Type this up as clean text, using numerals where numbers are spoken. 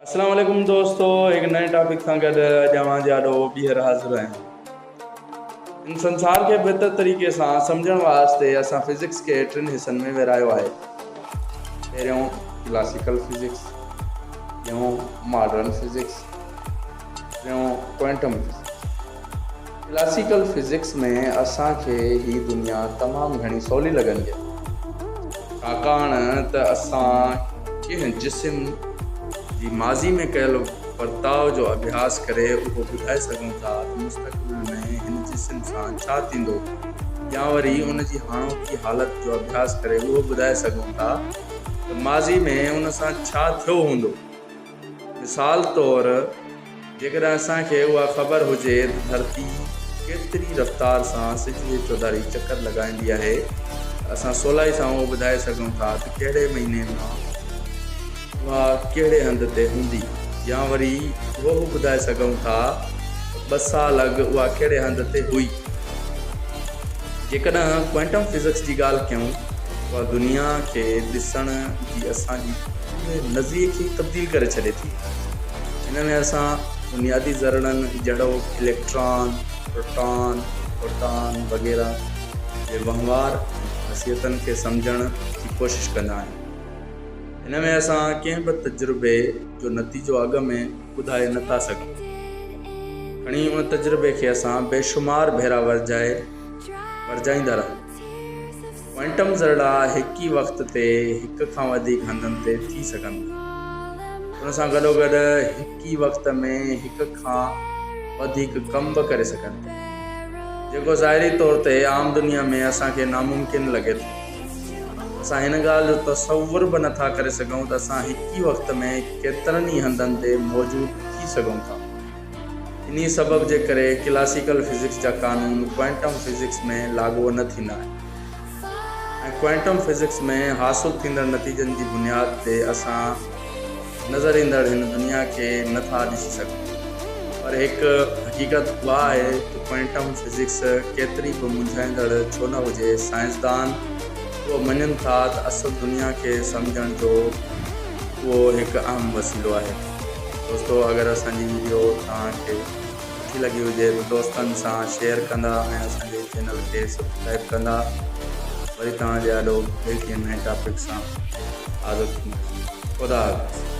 अस्सलाम वालेकुम दोस्तों, एक नए टॉपिक सां गॾु अॼु जाॾो ॿीहर हाज़िर आहियूं। इन संसार के बेहतर तरीक़े सां सम्झण वास्ते असां फिज़िक्स के 3 हिस्सनि में विरायो आहे। पहिरियों क्लासिकल फिज़िक्स, ॿियों मॉडर्न फिज़िक्स, टियों क्वांटम फिज़िक्स। क्लासिकल फिज़िक्स में असांखे ही दुनिया तमामु घणी सवली लॻंदी आहे, छाकाणि त असां कंहिं जिस्म जी माज़ी में कयल बर्ताव जो अभ्यास करे उहो ॿुधाए सघूं था त मुस्तक़बिल में हिन जिस्म सां छा थींदो, या वरी उन जी हाणोकी हालत जो अभ्यास करे उहो ॿुधाए सघूं था त माज़ी में उन सां छा थियो हूंदो। मिसाल तौर जेकॾहिं असांखे उहा ख़बर हुजे त धरती केतिरी रफ़्तार सां सिज जे चौधारी चकर लॻाईंदी आहे, असां सवलाई सां उहो ॿुधाए सघूं था त कहिड़े महीने मां उहा कहिड़े हंध ते हूंदी, या वरी उहो ॿुधाए सघूं था 2 साल अॻु उहा कहिड़े हंध ते हुई। जेकॾहिं क्वांटम फिज़िक्स जी ॻाल्हि कयूं, उहा दुनिया खे ॾिसण जी असांजी नज़रिए खे तब्दील करे छॾे थी। हिन में असां बुनियादी ज़रड़नि जहिड़ो इलेक्ट्रॉन, प्रोटॉन, प्रोटॉन वग़ैरह जे वहिंवार ख़ासियतनि खे सम्झण जी कोशिशि कंदा आहियूं। हिन में असां कंहिं बि तजुर्बे जो नतीजो अॻ में ॿुधाए नथा सघूं। खणी उन तजुर्बे खे असां बेशुमार भेरा वर्जाईंदा रहूं। क्वांटम ज़रड़ा हिक ई वक़्त ते हिक खां वधीक हंधनि ते थी सघनि था। उन सां गॾोगॾु हिक ई वक़्त में हिक खां वधीक कम बि करे सघनि था, जेको ज़ाहिरी तौर ते आम दुनिया में असांखे नामुमकिन लॻे थो। असां हिन ॻाल्हि जो तसवुर बि नथा करे सघूं त असां हिक ई वक़्त में केतिरनि ई हंधनि ते मौजूदु थी सघूं था। इन सबब जे करे क्लासिकल फिज़िक्स जा क़ानून क्वांटम फिज़िक्स में लागू न थींदा आहिनि, ऐं क्वांटम फिज़िक्स में हासिल थींदड़ नतीजनि जी बुनियाद ते असां नज़र ईंदड़ हिन दुनिया खे नथा ॾिसी सघूं। पर हिकु हक़ीक़त उहा आहे त क्वांटम फिज़िक्स केतिरी बि मुंझाईंदड़ छो न हुजे, साइंसदान उहो मञनि था त असल दुनिया खे सम्झण जो उहो हिकु अहम वसीलो आहे। दोस्तों, अगरि असांजी वीडियो तव्हांखे सुठी लॻी हुजे त दोस्तनि सां शेयर कंदा ऐं असांजे चैनल खे सब्सक्राइब कंदा। वरी तव्हांजे ॾाढो नए टॉपिक सां हाज़िर थींदासीं। ख़ुदा हाफ़िज़।